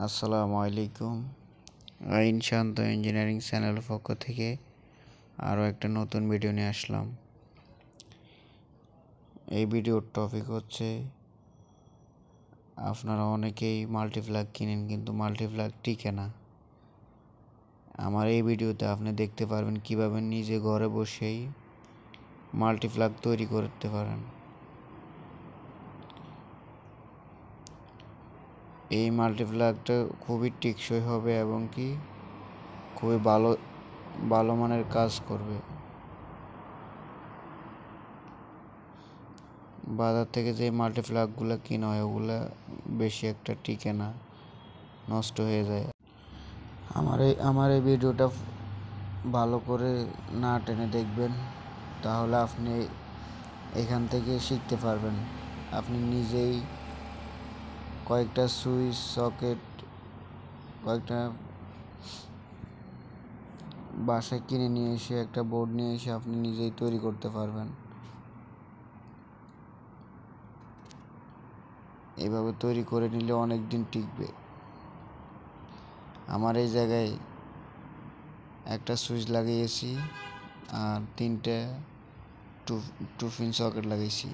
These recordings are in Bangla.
আসসালামু আলাইকুম। আইন শান্ত ইঞ্জিনিয়ারিং চ্যানেলের পক্ষ থেকে আরও একটা নতুন ভিডিও নিয়ে আসলাম। এই ভিডিওর টপিক হচ্ছে, আপনারা অনেকেই মাল্টিপ্লাগ কিনেন কিন্তু মাল্টিপ্লাগ টিকে না। আমার এই ভিডিওতে আপনি দেখতে পারবেন কিভাবে নিজে ঘরে বসেই মাল্টিপ্লাগ তৈরি করতে পারেন। এই মাল্টিপ্লাগটা খুবই টেকসই হবে এবং কি খুবই ভালো মানের কাজ করবে। বাজার থেকে যে মাল্টিপ্লাগগুলো কিনা হয় ওগুলো বেশি একটা টিকে না, নষ্ট হয়ে যায়। আমার এই ভিডিওটা ভালো করে না টেনে দেখবেন, তাহলে আপনি এখান থেকে শিখতে পারবেন। আপনি নিজেই কয়েকটা সুইচ সকেট কয়েকটা বাসায় কিনে নিয়ে এসে একটা বোর্ড নিয়ে এসে আপনি নিজেই তৈরি করতে পারবেন। এভাবে তৈরি করে নিলে অনেক দিন টিকবে। আমার এই জায়গায় একটা সুইচ লাগিয়েছি আর তিনটে টু পিন সকেট লাগিয়েছি।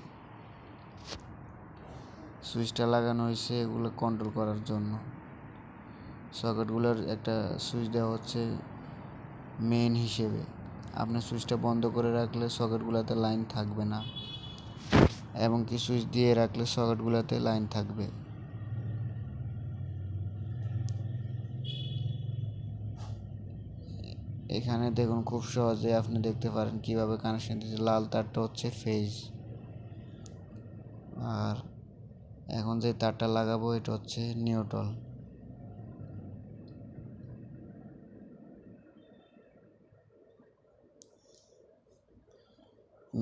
সুইচটা লাগানো হয়েছে এগুলো কন্ট্রোল করার জন্য। সকেটগুলোর একটা সুইচ দেওয়া হচ্ছে মেইন হিসেবে। আপনি সুইচটা বন্ধ করে রাখলে সকেটগুলোতে লাইন থাকবে না, এবং কি সুইচ দিয়ে রাখলে সকেটগুলোতে লাইন থাকবে। এখানে দেখুন, খুব সহজে আপনি দেখতে পারেন কিভাবে কানেকশন দিচ্ছে। লাল তারটা হচ্ছে ফেজ, আর এখন যে তারটা লাগাবো এটা হচ্ছে নিউট্রাল।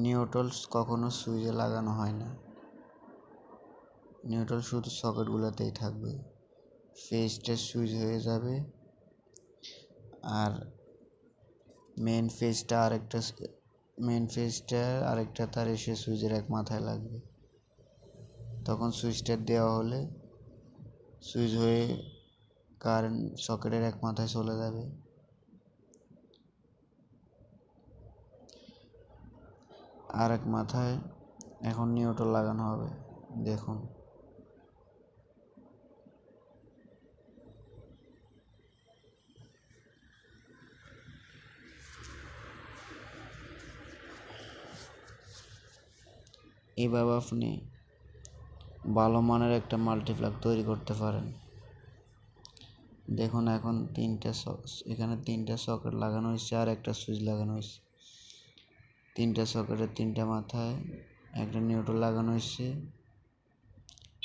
নিউট্রাল কখনো সুইচে লাগানো হয় না, নিউট্রাল শুধু সকেটগুলোতেই থাকবে। ফেজটা সুইচ হয়ে যাবে আর মেন ফেজটা আরেকটা তার এসে সুইচের এক মাথায় লাগবে। তখন সুইচটা দেওয়া হলে সুইচ হয়ে কারেন্ট সকেটের এক মাথায় চলে যাবে। আর এক মাথায় এখন নিউট্রাল লাগানো হবে। দেখুন, এইভাবে আপনি ভালো মানের একটা মাল্টিপ্লাগ তৈরি করতে পারেন। দেখুন, এখন এখানে তিনটা সকেট লাগানো হয়েছে আর একটা সুইচ লাগানো হয়েছে। তিনটা সকেটের তিনটা মাথায় একটা নিউট্রাল লাগানো হয়েছে।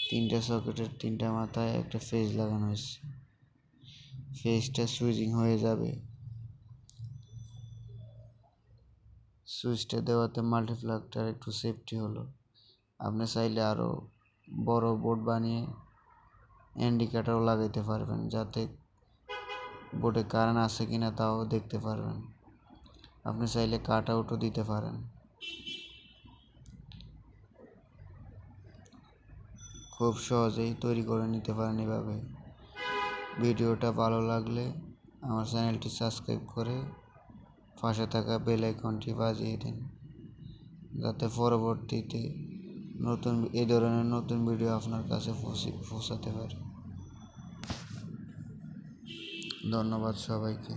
তিনটা সকেটের তিনটা মাথায় একটা ফেজ লাগানো হয়েছে। ফেজটা সুইচিং হয়ে যাবে। সুইচটা দেওয়াতে মাল্টিপ্লাগটার একটু সেফটি হলো। আপনি চাইলে আরও বড় বোর্ড বানিয়ে ইন্ডিকেটরও লাগাইতে পারবেন, যাতে বোর্ডে কারেন্ট আছে কিনা তাও দেখতে পারবেন। আপনি চাইলে কাট আউটও দিতে পারেন। খুব সহজেই তৈরি করে নিতে পারেন এভাবে। ভিডিওটা ভালো লাগলে আমার চ্যানেলটি সাবস্ক্রাইব করে পাশে থাকা বেল আইকনটি বাজিয়ে দিন, যাতে পরবর্তীতে এই ধরনের নতুন ভিডিও আপনার কাছে পৌঁছাতে পারে। ধন্যবাদ সবাইকে।